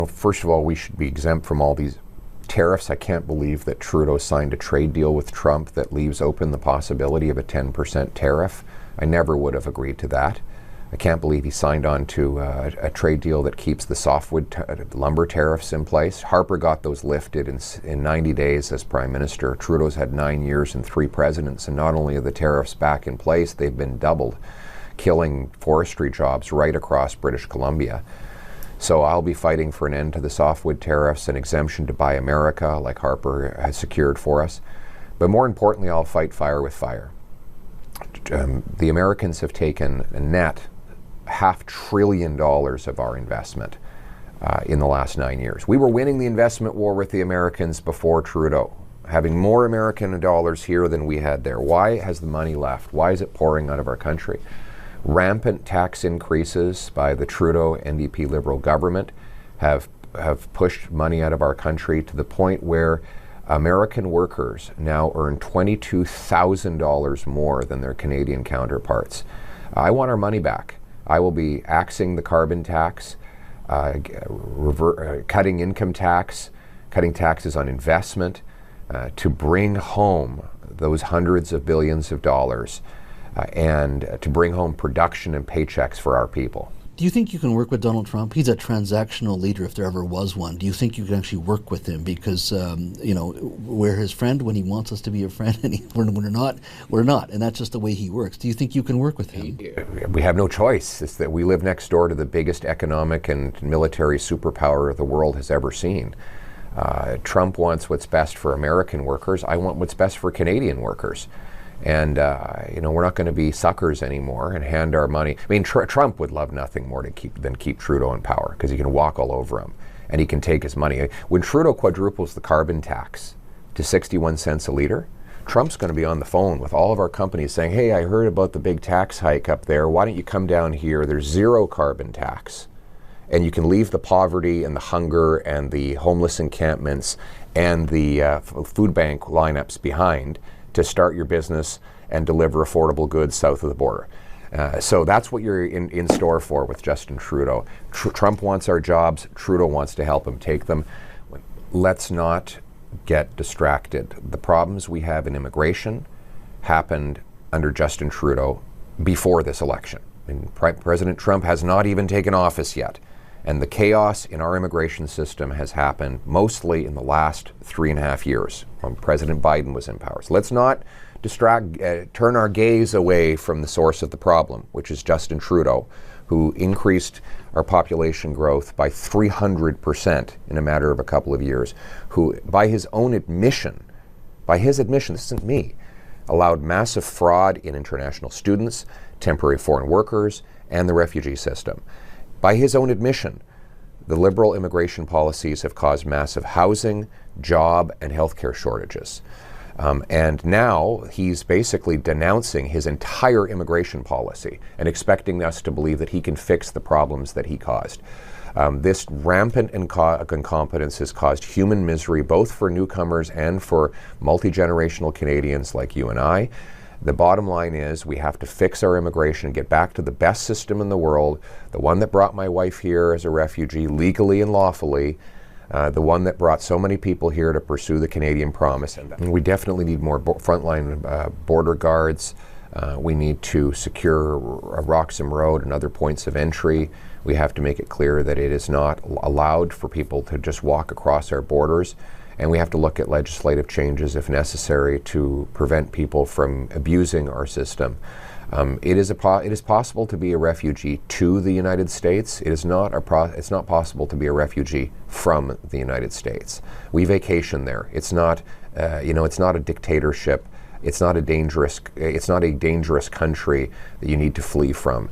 Well, first of all, we should be exempt from all these tariffs. I can't believe that Trudeau signed a trade deal with Trump that leaves open the possibility of a 10% tariff. I never would have agreed to that. I can't believe he signed on to a trade deal that keeps the softwood lumber tariffs in place. Harper got those lifted in 90 days as Prime Minister. Trudeau's had 9 years and 3 presidents, and not only are the tariffs back in place, they've been doubled, killing forestry jobs right across British Columbia. So I'll be fighting for an end to the softwood tariffs, an exemption to Buy America like Harper has secured for us. But more importantly, I'll fight fire with fire. The Americans have taken a net $500 billion of our investment in the last 9 years. We were winning the investment war with the Americans before Trudeau, having more American dollars here than we had there. Why has the money left? Why is it pouring out of our country? Rampant tax increases by the Trudeau NDP Liberal government have pushed money out of our country to the point where American workers now earn $22,000 more than their Canadian counterparts. I want our money back. I will be axing the carbon tax, cutting income tax, cutting taxes on investment to bring home those hundreds of billions of dollars and to bring home production and paychecks for our people. Do you think you can work with Donald Trump? He's a transactional leader if there ever was one. Do you think you can actually work with him? Because, we're his friend when he wants us to be a friend, and when we're not, we're not. And that's just the way he works. Do you think you can work with him? We have no choice. It's that we live next door to the biggest economic and military superpower the world has ever seen. Trump wants what's best for American workers. I want what's best for Canadian workers. And, we're not going to be suckers anymore and hand our money. I mean, Trump would love nothing more than keep Trudeau in power, because he can walk all over him and he can take his money. When Trudeau quadruples the carbon tax to 61 cents a litre, Trump's going to be on the phone with all of our companies saying, hey, I heard about the big tax hike up there. Why don't you come down here? There's zero carbon tax. And you can leave the poverty and the hunger and the homeless encampments and the food bank lineups behind to start your business and deliver affordable goods south of the border. So that's what you're in store for with Justin Trudeau. Trump wants our jobs. Trudeau wants to help him take them. Let's not get distracted. The problems we have in immigration happened under Justin Trudeau before this election. I mean, President Trump has not even taken office yet. And the chaos in our immigration system has happened mostly in the last 3.5 years when President Biden was in power. So let's not turn our gaze away from the source of the problem, which is Justin Trudeau, who increased our population growth by 300% in a matter of a couple of years, who, by his admission, this isn't me, allowed massive fraud in international students, temporary foreign workers, and the refugee system. By his own admission, the Liberal immigration policies have caused massive housing, job, and healthcare shortages. And now he's basically denouncing his entire immigration policy and expecting us to believe that he can fix the problems that he caused. This rampant incompetence has caused human misery both for newcomers and for multi-generational Canadians like you and I. The bottom line is we have to fix our immigration and get back to the best system in the world, the one that brought my wife here as a refugee legally and lawfully, the one that brought so many people here to pursue the Canadian promise. And we definitely need more frontline border guards. We need to secure Roxham Road and other points of entry. We have to make it clear that it is not allowed for people to just walk across our borders. And we have to look at legislative changes if necessary to prevent people from abusing our system. It is possible to be a refugee to the United States. It's not possible to be a refugee from the United States. We vacation there. It's not a dictatorship. It's not a dangerous country that you need to flee from.